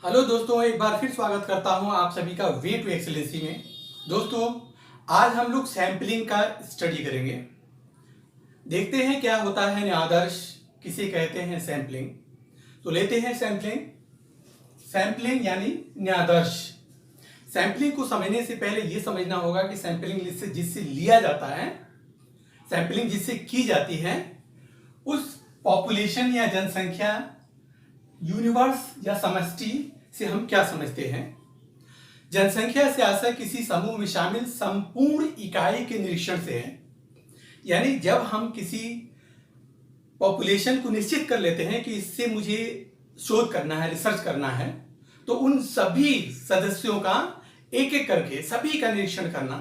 Hello दोस्तों, एक बार फिर स्वागत करता हूं आप सभी का वे टू एक्सेलेंसी में। दोस्तों, आज हम लोग सैंपलिंग का स्टडी करेंगे। देखते हैं क्या होता है आदर्श किसे कहते हैं सैंपलिंग। तो लेते हैं सैंपलिंग। सैंपलिंग यानी न्यादर्श। सैंपलिंग को समझने से पहले यह समझना होगा कि सैंपलिंग जिससे लिया जाता है, सैंपलिंग जिससे की जाती है, उस पॉपुलेशन या जनसंख्या, यूनिवर्स या समष्टि से हम क्या समझते हैं। जनसंख्या से आशय किसी समूह में शामिल संपूर्ण इकाई के निरीक्षण से है। यानी जब हम किसी पॉपुलेशन को निश्चित कर लेते हैं कि इससे मुझे शोध करना है, रिसर्च करना है, तो उन सभी सदस्यों का एक एक करके सभी का निरीक्षण करना,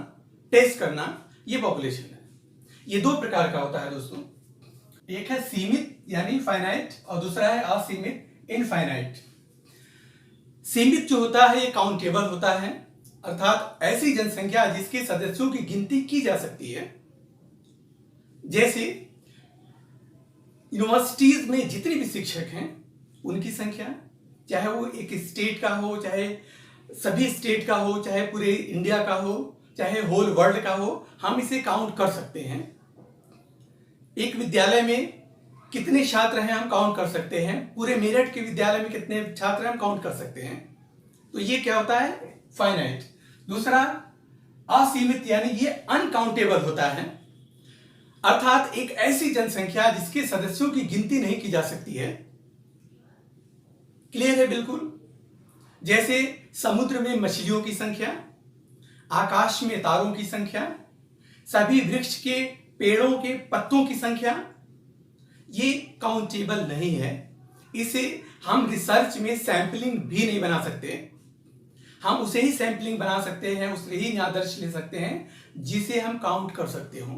टेस्ट करना, ये पॉपुलेशन है। ये दो प्रकार का होता है दोस्तों। एक है सीमित यानी फाइनाइट और दूसरा है असीमित, इनफाइनाइट। सीमित जो होता है ये काउंटेबल होता है, अर्थात ऐसी जनसंख्या जिसके सदस्यों की गिनती की जा सकती है। जैसे यूनिवर्सिटीज में जितने भी शिक्षक हैं उनकी संख्या, चाहे वो एक स्टेट का हो, चाहे सभी स्टेट का हो, चाहे पूरे इंडिया का हो, चाहे होल वर्ल्ड का हो, हम इसे काउंट कर सकते हैं। एक विद्यालय में कितने छात्र हैं हम काउंट कर सकते हैं। पूरे मेरठ के विद्यालय में कितने छात्र हैं हम काउंट कर सकते हैं। तो ये क्या होता है, फाइनाइट। दूसरा असीमित यानी ये अनकाउंटेबल होता है, अर्थात एक ऐसी जनसंख्या जिसके सदस्यों की गिनती नहीं की जा सकती है। क्लियर है बिल्कुल। जैसे समुद्र में मछलियों की संख्या, आकाश में तारों की संख्या, सभी वृक्ष के पेड़ों के पत्तों की संख्या, ये काउंटेबल नहीं है। इसे हम रिसर्च में सैंपलिंग भी नहीं बना सकते। हम उसे ही सैंपलिंग बना सकते हैं, उसे ही न्यादर्श ले सकते हैं जिसे हम काउंट कर सकते हो।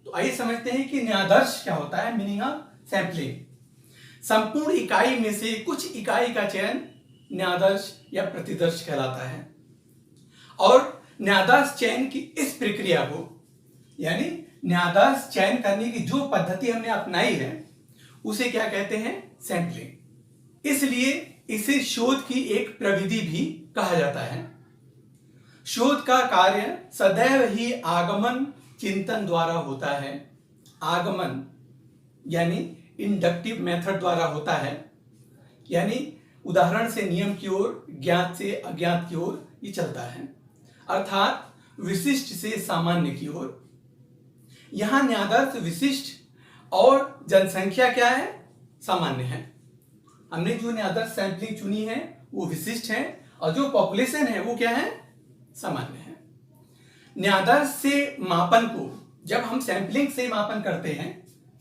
तो आइए समझते हैं कि न्यादर्श क्या होता है, मीनिंग ऑफ सैंपलिंग। संपूर्ण इकाई में से कुछ इकाई का चयन न्यादर्श या प्रतिदर्श कहलाता है। और न्यादर्श चयन की इस प्रक्रिया को, यानी न्यादर्श चयन करने की जो पद्धति हमने अपनाई है, उसे क्या कहते हैं, सैंपलिंग। इसलिए इसे शोध की एक प्रविधि भी कहा जाता है। शोध का कार्य सदैव ही आगमन चिंतन द्वारा होता है। आगमन यानी इंडक्टिव मेथड द्वारा होता है, यानी उदाहरण से नियम की ओर, ज्ञात से अज्ञात की ओर ये चलता है, अर्थात विशिष्ट से सामान्य की ओर। यहां न्यादर्श विशिष्ट और जनसंख्या क्या है, सामान्य है। हमने जो न्यादर्श सैंपलिंग चुनी है वो विशिष्ट है, और जो पॉपुलेशन है वो क्या है, सामान्य है। न्यादर्श से मापन को जब हम सैंपलिंग से मापन करते हैं,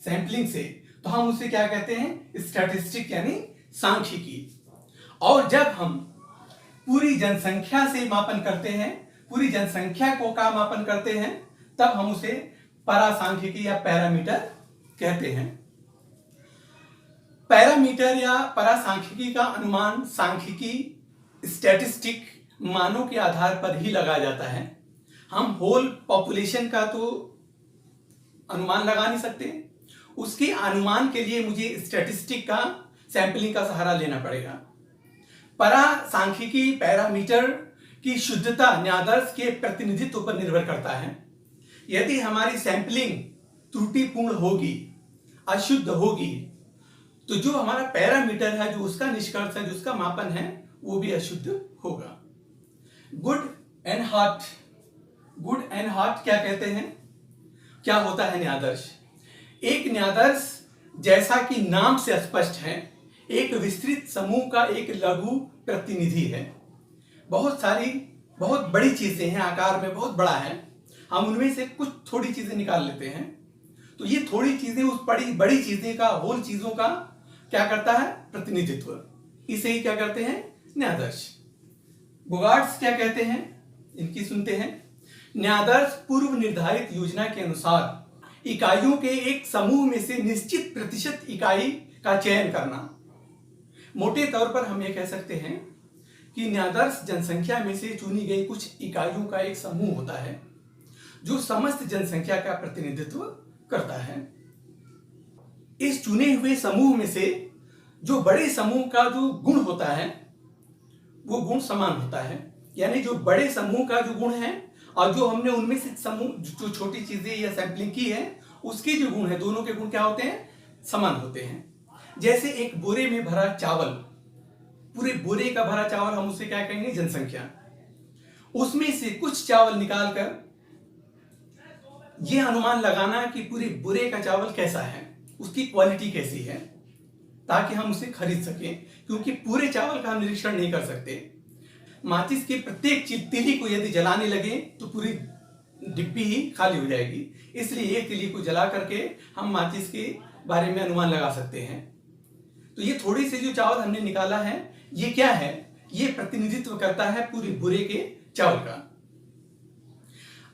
सैंपलिंग से, तो हम उसे क्या कहते हैं, स्टैटिस्टिक यानी सांख्यिकी। और जब हम पूरी जनसंख्या से मापन करते हैं, पूरी जनसंख्या को का मापन करते हैं, तब हम उसे परासांख्यिकी या पैरामीटर कहते हैं। पैरामीटर या परासांख्यिकी का अनुमान सांख्यिकी, स्टैटिस्टिक मानों के आधार पर ही लगाया जाता है। हम होल पॉपुलेशन का तो अनुमान लगा नहीं सकते, उसके अनुमान के लिए मुझे स्टैटिस्टिक का, सैंपलिंग का सहारा लेना पड़ेगा। परासांख्यिकी पैरामीटर की शुद्धता न्यादर्श के प्रतिनिधित्व पर निर्भर करता है। यदि हमारी सैंपलिंग त्रुटिपूर्ण होगी, अशुद्ध होगी, तो जो हमारा पैरामीटर है, जो उसका निष्कर्ष है, जो उसका मापन है, वो भी अशुद्ध होगा। Good and hot. Good and hot क्या कहते हैं, क्या होता है न्यादर्श। एक न्यादर्श, जैसा कि नाम से स्पष्ट है, एक विस्तृत समूह का एक लघु प्रतिनिधि है। बहुत सारी बहुत बड़ी चीजें हैं, आकार में बहुत बड़ा है, हम उनमें से कुछ थोड़ी चीजें निकाल लेते हैं। तो ये थोड़ी चीजें उस बड़ी चीजें का, होल चीजों का क्या करता है, प्रतिनिधित्व। इसे ही क्या करते हैं, न्यादर्श। बोगार्ट्स क्या कहते हैं, इनकी सुनते हैं। न्यादर्श पूर्व निर्धारित योजना के अनुसार इकाइयों के एक समूह में से निश्चित प्रतिशत इकाई का चयन करना। मोटे तौर पर हम ये कह सकते हैं कि न्यादर्श जनसंख्या में से चुनी गई कुछ इकाइयों का एक समूह होता है जो समस्त जनसंख्या का प्रतिनिधित्व करता है। इस चुने हुए समूह में से जो बड़े समूह का जो गुण होता है वो गुण समान होता है। यानी जो बड़े समूह का जो गुण है और जो हमने उनमें से समूह जो छोटी चीजें या सैंपलिंग की है उसके जो गुण है, दोनों के गुण क्या होते हैं? समान होते हैं। जैसे एक बोरे में भरा चावल, पूरे बोरे का भरा चावल, हम उसे क्या कहेंगे? जनसंख्या। उसमें से कुछ चावल निकालकर यह अनुमान लगाना कि पूरे बोरे का चावल कैसा है, उसकी क्वालिटी कैसी है, ताकि हम उसे खरीद सकें, क्योंकि पूरे चावल का हम निरीक्षण नहीं कर सकते। माचिस की प्रत्येक तीली को यदि जलाने लगे तो पूरी डिब्बी ही खाली हो जाएगी। इसलिए एक तीली को जला करके हम माचिस के बारे में अनुमान लगा सकते हैं। तो ये थोड़ी सी जो चावल हमने निकाला है, ये क्या है? ये प्रतिनिधित्व करता है पूरे बोरे के चावल का।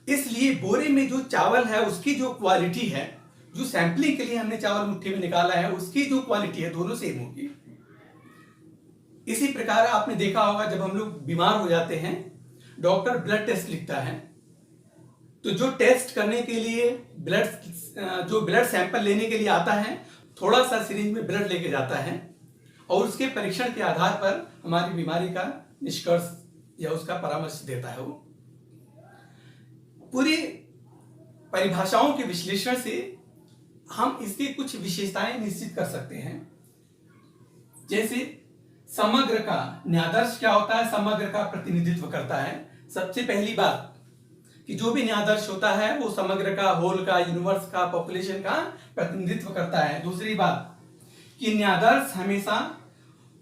इसलिए बोरे में जो चावल है उसकी जो क्वालिटी है, जो सैंपलिंग के लिए हमने चावल मुट्ठी में निकाला है, उसकी जो क्वालिटी है दोनों सेम होगी। इसी प्रकार आपने देखा होगा जब हम लोग बीमार हो जाते हैं, डॉक्टर ब्लड टेस्ट लिखता है, तो जो टेस्ट करने के लिए ब्लड सैंपल लेने के लिए आता है, थोड़ा सा सिरिंज में ब्लड लेके जाता है और उसके परीक्षण के आधार पर हमारी बीमारी का निष्कर्ष या उसका परामर्श देता है। वो पूरी परिभाषाओं के विश्लेषण से हम इसकी कुछ विशेषताएं निश्चित कर सकते हैं। जैसे समग्र का न्यायादर्श क्या होता है? समग्र का प्रतिनिधित्व करता है। सबसे पहली बात कि जो भी न्यायादर्श होता है वो समग्र का, होल का, यूनिवर्स का, पॉपुलेशन का प्रतिनिधित्व करता है। दूसरी बात कि न्यायादर्श हमेशा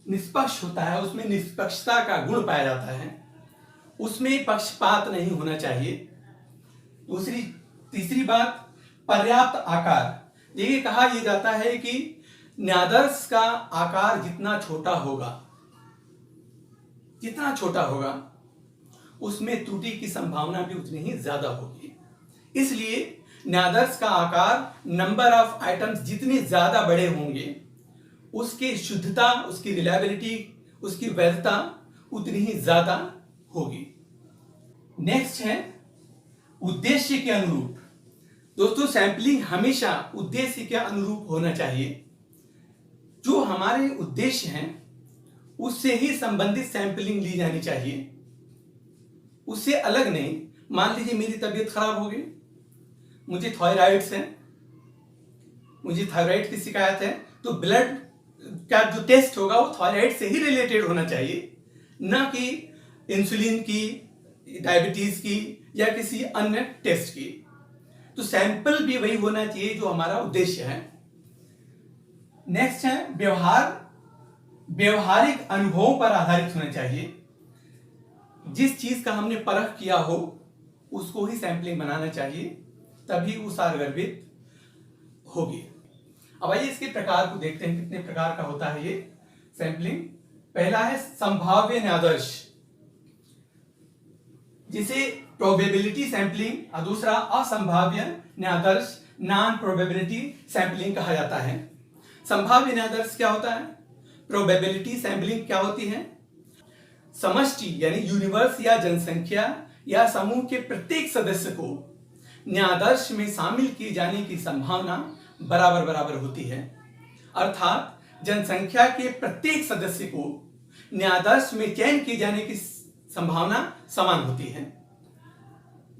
निष्पक्ष होता है, उसमें निष्पक्षता का गुण पाया जाता है, उसमें पक्षपात नहीं होना चाहिए। तीसरी बात पर्याप्त आकार। ये कहा यह जाता है कि न्यायादर्श का आकार जितना छोटा होगा उसमें त्रुटि की संभावना भी उतनी ही ज्यादा होगी। इसलिए न्यायादर्श का आकार, नंबर ऑफ आइटम्स जितने ज्यादा बड़े होंगे उसकी शुद्धता, उसकी रिलायबिलिटी, उसकी वैधता उतनी ही ज्यादा होगी। नेक्स्ट है उद्देश्य के अनुरूप। दोस्तों, सैंपलिंग हमेशा उद्देश्य के अनुरूप होना चाहिए। जो हमारे उद्देश्य हैं उससे ही संबंधित सैंपलिंग ली जानी चाहिए, उससे अलग नहीं। मान लीजिए मेरी तबीयत खराब हो गई, मुझे थायराइड की शिकायत है, तो ब्लड का जो टेस्ट होगा वो थायराइड से ही रिलेटेड होना चाहिए, ना कि इंसुलिन की, डायबिटीज की या किसी अन्य टेस्ट की। तो सैंपल भी वही होना चाहिए जो हमारा उद्देश्य है। नेक्स्ट है व्यवहारिक अनुभवों पर आधारित होना चाहिए। जिस चीज का हमने परख किया हो उसको ही सैंपलिंग बनाना चाहिए, तभी वो सारगर्भित होगी। अब आइए इसके प्रकार को देखते हैं, कितने प्रकार का होता है ये सैंपलिंग। पहला है संभाव्य न्यायादर्श, जिसे प्रोबेबिलिटी सैंपलिंग, और दूसरा असंभाव्य न्यायादर्श, नॉन प्रोबेबिलिटी सैंपलिंग कहा जाता है। संभाव्य न्यायादर्श क्या होता है? प्रोबेबिलिटी सैंपलिंग क्या होती है? समष्टि यानी यूनिवर्स या जनसंख्या या समूह के प्रत्येक सदस्य को न्यायादर्श में शामिल किए जाने की संभावना बराबर बराबर होती है। अर्थात जनसंख्या के प्रत्येक सदस्य को न्यायादर्श में चयन किए जाने की संभावना समान होती है।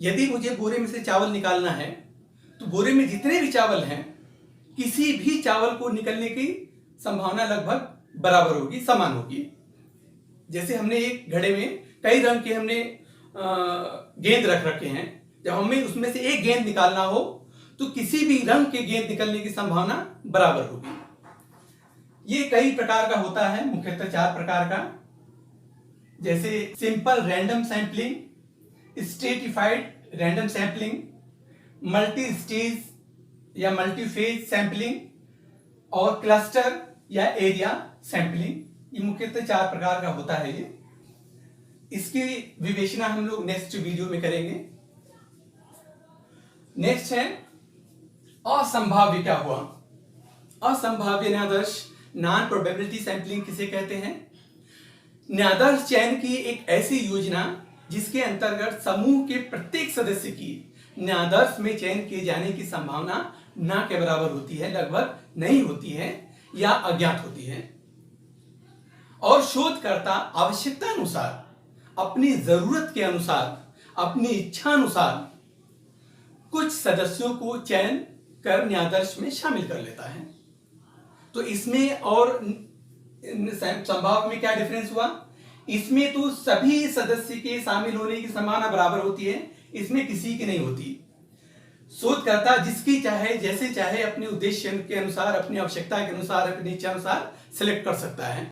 यदि मुझे बोरे में से चावल निकालना है तो बोरे में जितने भी चावल हैं, किसी भी चावल को निकलने की संभावना लगभग बराबर होगी, समान होगी। जैसे हमने एक घड़े में कई रंग के हमने गेंद रख रखे हैं, जब हमें उसमें से एक गेंद निकालना हो तो किसी भी रंग के गेंद निकलने की संभावना बराबर होगी। ये कई प्रकार का होता है, मुख्यतः 4 प्रकार का, जैसे simple random sampling, stratified random sampling, multi stage या मल्टीफेज सैंपलिंग और क्लस्टर या एरिया सैंपलिंग। ये मुख्यतः 4 प्रकार का होता है। ये इसकी विवेचना हम लोग नेक्स्ट वीडियो में करेंगे। नेक्स्ट है असंभाव्य। क्या हुआ? असंभाव्य न्यायादर्श, नॉन प्रोबेबिलिटी सैंपलिंग किसे कहते हैं? न्यायादर्श चयन की एक ऐसी योजना जिसके अंतर्गत समूह के प्रत्येक सदस्य की न्यायादर्श में चयन किए जाने की संभावना न के बराबर होती है, लगभग नहीं होती है या अज्ञात होती है। और शोधकर्ता आवश्यकता अनुसार, अपनी जरूरत के अनुसार, अपनी इच्छा अनुसार कुछ सदस्यों को चयन कर न्यायाधीश में शामिल कर लेता है। तो इसमें और संभाव में क्या डिफरेंस हुआ? इसमें तो सभी सदस्य के शामिल होने की संभावना बराबर होती है, इसमें किसी की नहीं होती। शोधकर्ता जिसकी चाहे, जैसे चाहे, अपने उद्देश्य के अनुसार, अपनी आवश्यकता के अनुसार, अपनी इच्छा अनुसार सिलेक्ट कर सकता है।